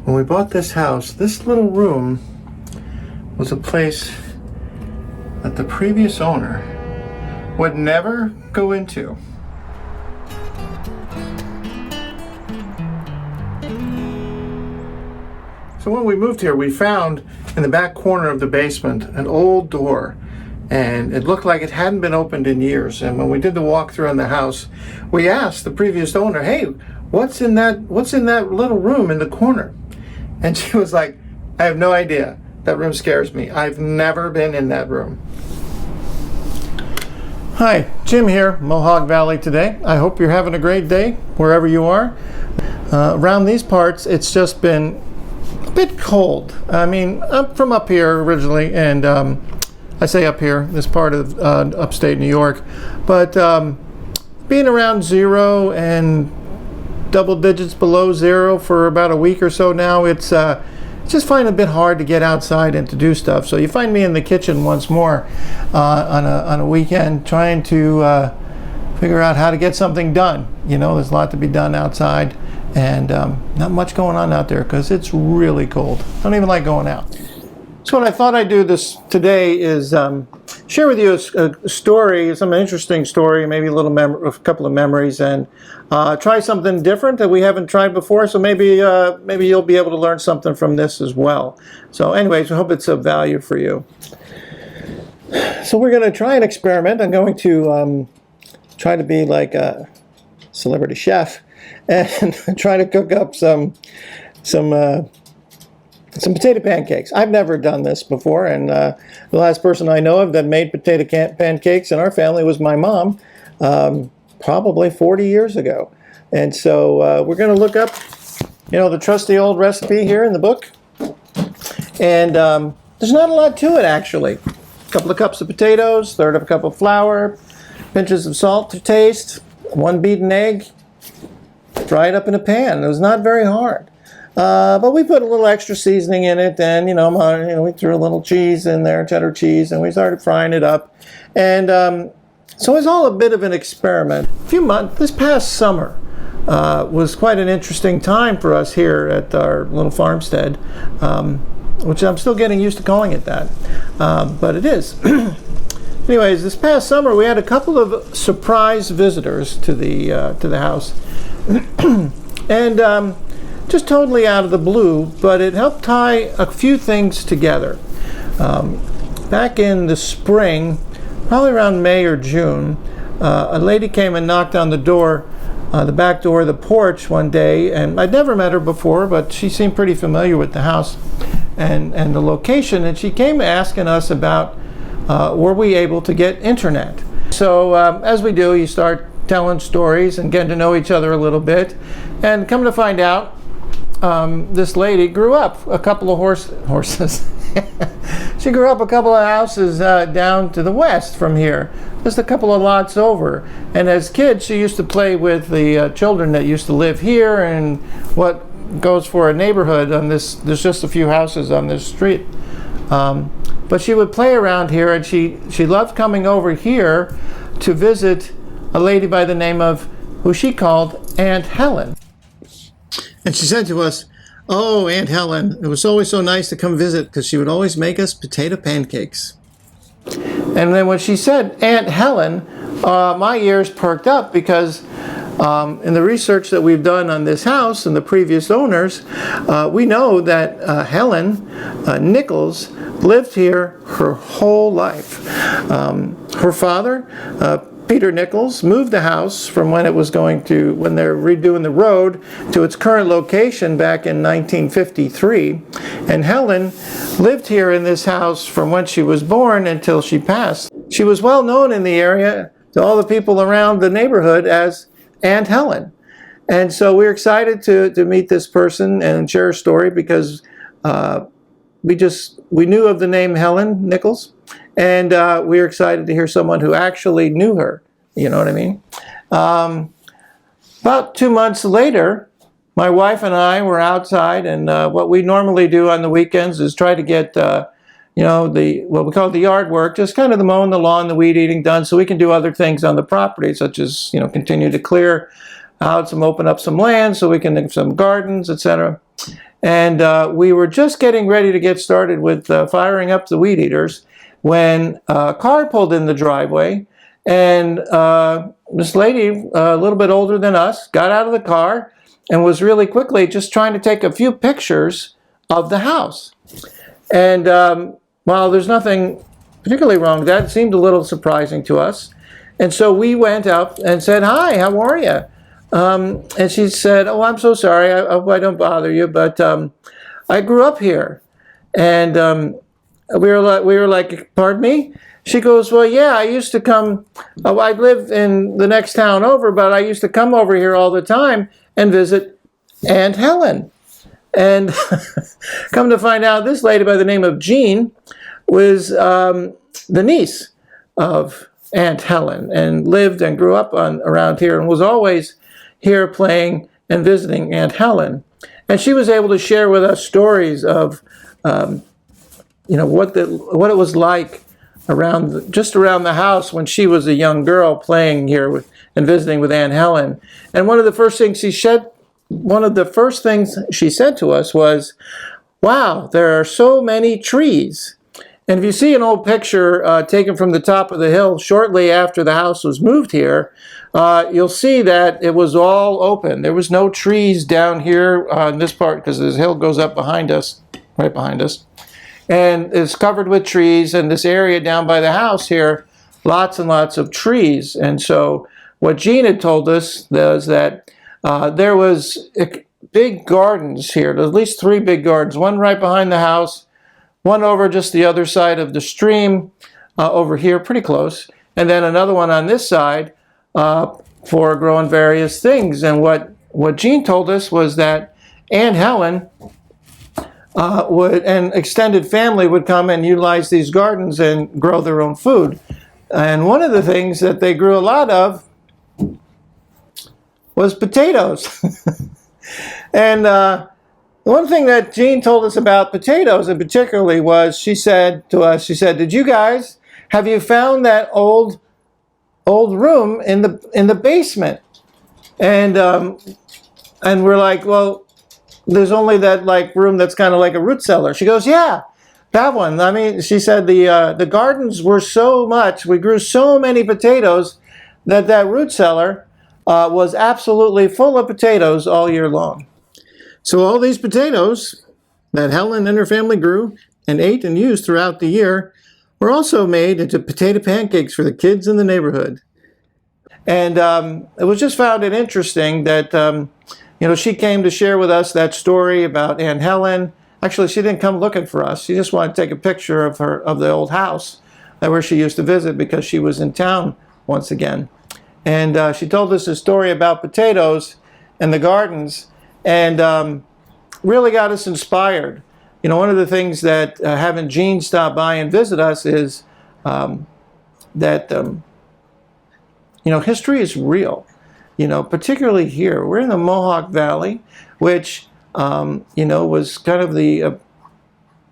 When we bought this house, this little room was a place that the previous owner would never go into. So when we moved here, we found in the back corner of the basement an old door, and it looked like it hadn't been opened in years. And when we did the walkthrough on the house, we asked the previous owner, "Hey, what's in that little room in the corner?" And she was like, "I have no idea. That room scares me. I've never been in that room." Hi, Jim here, Mohawk Valley today. I hope you're having a great day wherever you are. Around these parts, it's just been a bit cold. I mean, I'm from up here originally, and I say up here, this part of upstate New York, but being around zero and double digits below zero for about a week or so now, it's just find it a bit hard to get outside and to do stuff. So you find me in the kitchen once more on a weekend trying to figure out how to get something done. You know, there's a lot to be done outside, and not much going on out there because it's really cold. Don't even like going out. So what I thought I'd do today is share with you a story, some interesting story, maybe a couple of memories, and try something different that we haven't tried before. So maybe you'll be able to learn something from this as well. So anyways, I hope it's of value for you. So we're going to try an experiment. I'm going to try to be like a celebrity chef and try to cook up some potato pancakes. I've never done this before, and the last person I know of that made potato pancakes in our family was my mom, probably 40 years ago. And so we're going to look up, the trusty old recipe here in the book. And there's not a lot to it, actually. A couple of cups of potatoes, third of a cup of flour, pinches of salt to taste, 1 beaten egg, fry it up in a pan. It was not very hard. But we put a little extra seasoning in it, and we threw a little cheese in there, cheddar cheese, and we started frying it up. And so it was all a bit of an experiment. This past summer was quite an interesting time for us here at our little farmstead, which I'm still getting used to calling it that, but it is. Anyways, this past summer we had a couple of surprise visitors to the house, and just totally out of the blue, but it helped tie a few things together. Back in the spring, probably around May or June, a lady came and knocked on the back door of the porch one day, and I'd never met her before, but she seemed pretty familiar with the house and the location, and she came asking us about were we able to get internet. So as we do, you start telling stories and getting to know each other a little bit, and come to find out, this lady grew up a couple of horses. She grew up a couple of houses down to the west from here, just a couple of lots over. And as kids, she used to play with the children that used to live here, and what goes for a neighborhood on this. There's just a few houses on this street. But she would play around here, and she loved coming over here to visit a lady by the name of, who she called Aunt Helen. And she said to us, "Oh, Aunt Helen, it was always so nice to come visit because she would always make us potato pancakes." And then when she said Aunt Helen, my ears perked up because in the research that we've done on this house and the previous owners, we know that Helen Nichols lived here her whole life. Her father, Peter Nichols, moved the house from when they're redoing the road to its current location back in 1953. And Helen lived here in this house from when she was born until she passed. She was well known in the area to all the people around the neighborhood as Aunt Helen. And so we're excited to meet this person and share her story because we knew of the name Helen Nichols. And we're excited to hear someone who actually knew her. You know what I mean? About 2 months later, my wife and I were outside, and what we normally do on the weekends is try to get, what we call the yard work, just kind of the mowing the lawn, the weed eating done, so we can do other things on the property, such as, continue to clear out open up some land so we can make some gardens, etc. And we were just getting ready to get started with firing up the weed eaters when a car pulled in the driveway, and this lady, a little bit older than us, got out of the car and was really quickly just trying to take a few pictures of the house. And while there's nothing particularly wrong with that, it seemed a little surprising to us. And so we went up and said, "Hi, how are you?" And she said, "Oh, I'm so sorry. I hope I don't bother you, but I grew up here." And we were like, "Pardon me?" She goes, "Well, yeah, I used to come. I live in the next town over, but I used to come over here all the time and visit Aunt Helen." And come to find out, this lady by the name of Jean was the niece of Aunt Helen, and lived and grew up around here, and was always here playing and visiting Aunt Helen. And she was able to share with us stories of what it was like just around the house when she was a young girl playing here and visiting with Aunt Helen. And one of the first things she said to us was, "Wow, there are so many trees." And if you see an old picture taken from the top of the hill shortly after the house was moved here, you'll see that it was all open. There was no trees down here on this part, because this hill goes up behind us, right behind us. And it's covered with trees, and this area down by the house here, lots and lots of trees. And so what Jean had told us was that there was big gardens here, at least 3 big gardens, one right behind the house, one over just the other side of the stream, over here, pretty close, and then another one on this side for growing various things. And what Jean told us was that Aunt Helen and extended family would come and utilize these gardens and grow their own food. And one of the things that they grew a lot of was potatoes. And one thing that Jean told us about potatoes in particularly was, she said to us, "Did you guys, have you found that old room in the basement?" And we're like, "Well, there's only that room that's kind of like a root cellar." She goes, "Yeah, that one." I mean, she said the gardens were so much, we grew so many potatoes that root cellar was absolutely full of potatoes all year long. So all these potatoes that Helen and her family grew and ate and used throughout the year were also made into potato pancakes for the kids in the neighborhood. And it was just found it interesting that she came to share with us that story about Aunt Helen. Actually, she didn't come looking for us. She just wanted to take a picture of the old house where she used to visit, because she was in town once again. And she told us a story about potatoes and the gardens, and really got us inspired. One of the things that having Jean stop by and visit us is that history is real. Particularly here, we're in the Mohawk Valley, which was kind of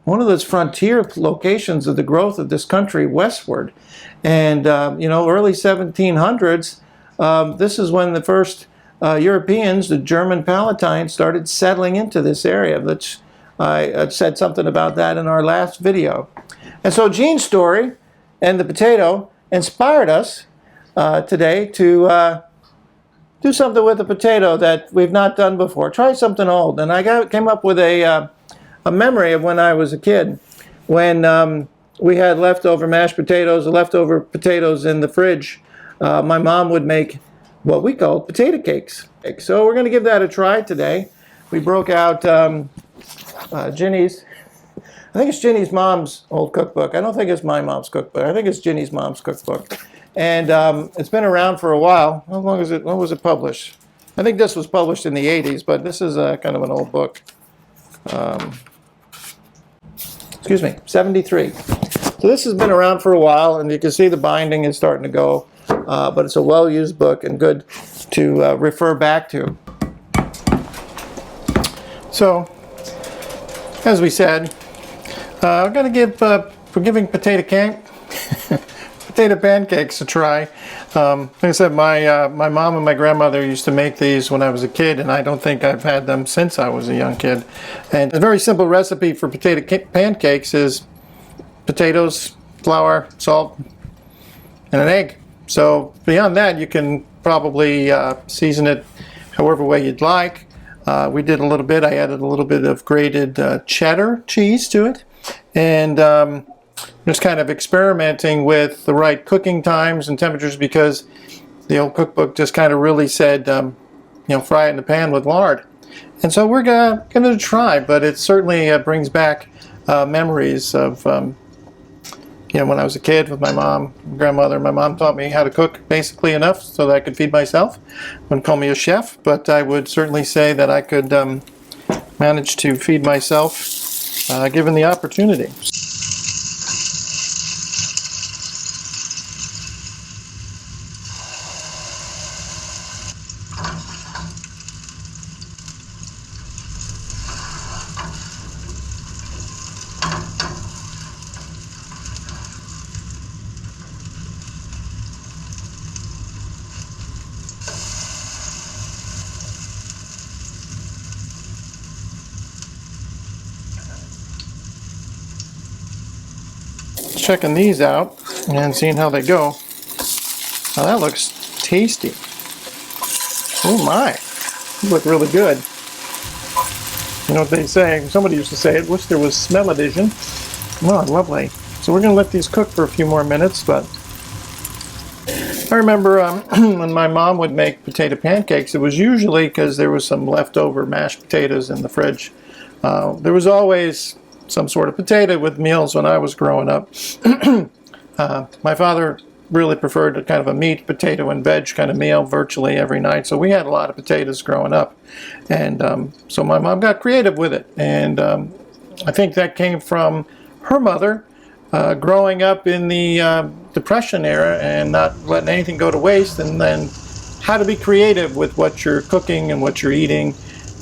one of those frontier locations of the growth of this country westward. And early 1700s, this is when the first Europeans, the German Palatines, started settling into this area, which I said something about that in our last video. And so Jean's story and the potato inspired us today to do something with a potato that we've not done before. Try something old. And I came up with a memory of when I was a kid, when we had leftover mashed potatoes, leftover potatoes in the fridge. My mom would make what we called potato cakes. So we're going to give that a try today. We broke out Ginny's. I think it's Ginny's mom's old cookbook. I don't think it's my mom's cookbook. I think it's Ginny's mom's cookbook. And it's been around for a while. How long is it? When was it published? I think this was published in the 80s, but this is kind of an old book. 73. So this has been around for a while, and you can see the binding is starting to go. But it's a well-used book and good to refer back to. So, as we said, we're going to give, we're giving potato potato pancakes to try. Like I said, my mom and my grandmother used to make these when I was a kid, and I don't think I've had them since I was a young kid. And a very simple recipe for potato pancakes is potatoes, flour, salt, and an egg. So beyond that, you can probably season it however way you'd like. We did a little bit. I added a little bit of grated cheddar cheese to it, and just kind of experimenting with the right cooking times and temperatures, because the old cookbook just kind of really said, you know, fry it in the pan with lard. And so we're going to try, but it certainly brings back memories of, you know, when I was a kid with my mom and grandmother. My mom taught me how to cook basically enough so that I could feed myself. Wouldn't call me a chef, but I would certainly say that I could manage to feed myself given the opportunity. Checking these out and seeing how they go. Now that looks tasty. Oh my, they look really good. You know what they say, somebody used to say, I wish there was smell-o-vision. Oh, lovely. So we're going to let these cook for a few more minutes, but I remember when my mom would make potato pancakes, it was usually because there was some leftover mashed potatoes in the fridge. There was always some sort of potato with meals when I was growing up. My father really preferred a kind of a meat, potato, and veg kind of meal virtually every night, so we had a lot of potatoes growing up. And so my mom got creative with it, and I think that came from her mother growing up in the Depression era and not letting anything go to waste, and then how to be creative with what you're cooking and what you're eating,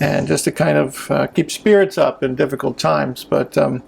and just to kind of keep spirits up in difficult times. But so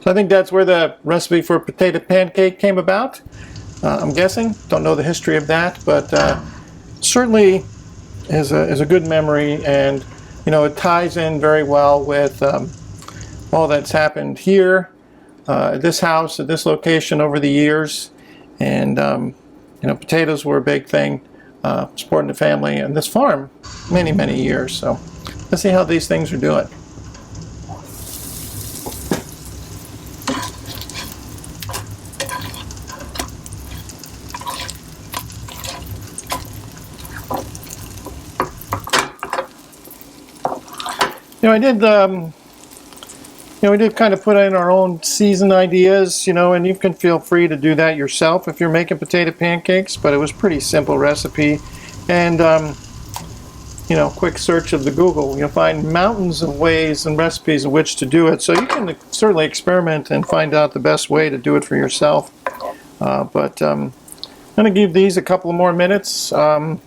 I think that's where the recipe for potato pancake came about. I'm guessing. Don't know the history of that, but certainly is a good memory, and you know, it ties in very well with all that's happened here at this house, at this location over the years. And you know, potatoes were a big thing, supporting the family and this farm many years. So let's see how these things are doing. You know, we did kind of put in our own season ideas, you know, and you can feel free to do that yourself if you're making potato pancakes, but it was a pretty simple recipe. And you know, quick search of the Google, you'll find mountains of ways and recipes in which to do it. So you can certainly experiment and find out the best way to do it for yourself. But I'm going to give these a couple more minutes. I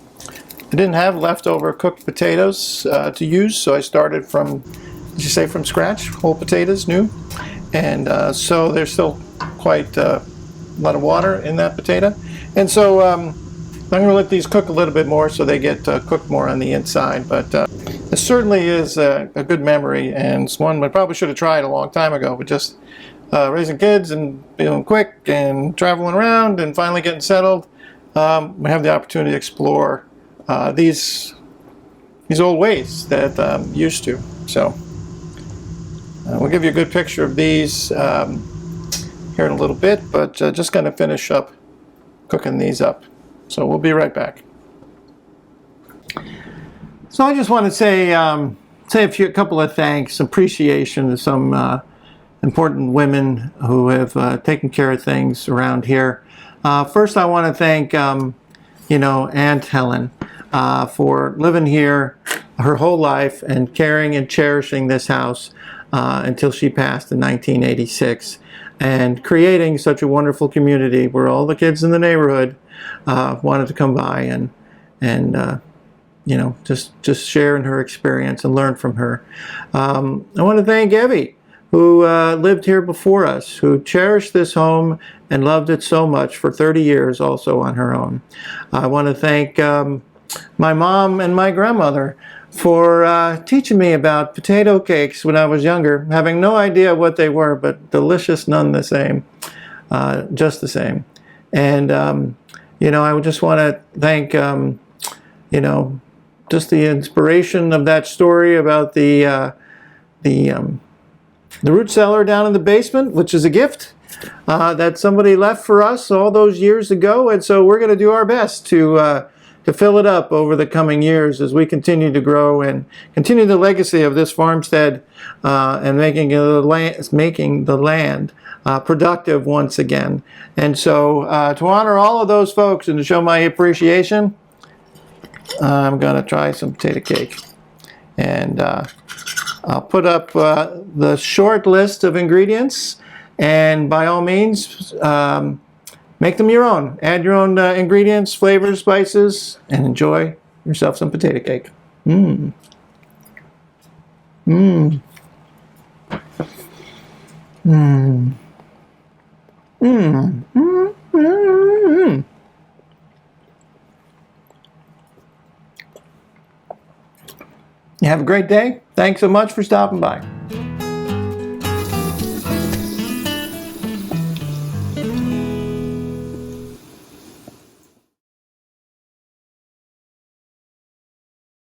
didn't have leftover cooked potatoes to use, so I started from, did you say from scratch? Whole potatoes, new? And so there's still quite a lot of water in that potato. And so I'm going to let these cook a little bit more so they get cooked more on the inside. But it certainly is a good memory, and it's one I probably should have tried a long time ago, but just raising kids and being quick and traveling around and finally getting settled, we have the opportunity to explore these old ways that I'm used to. So we'll give you a good picture of these here in a little bit, but just going to finish up cooking these up. So we'll be right back. So I just want to say a couple of thanks, appreciation to some important women who have taken care of things around here. First, I want to thank you know, Aunt Helen for living here her whole life and caring and cherishing this house until she passed in 1986, and creating such a wonderful community where all the kids in the neighborhood wanted to come by and you know, just share in her experience and learn from her. I want to thank Evie, who lived here before us, who cherished this home and loved it so much for 30 years also on her own. I want to thank my mom and my grandmother for teaching me about potato cakes when I was younger, having no idea what they were, but delicious none the same, just the same. And, you know, I would just want to thank, you know, just the inspiration of that story about the root cellar down in the basement, which is a gift that somebody left for us all those years ago. And so we're going to do our best to fill it up over the coming years as we continue to grow and continue the legacy of this farmstead and making the land productive once again. And so to honor all of those folks and to show my appreciation, I'm going to try some potato cake. And I'll put up the short list of ingredients, and by all means, make them your own. Add your own ingredients, flavors, spices, and enjoy yourself some potato cake. Mmm. Mmm. Mmm. Mmm. Mmm. Mmm. You have a great day. Thanks so much for stopping by.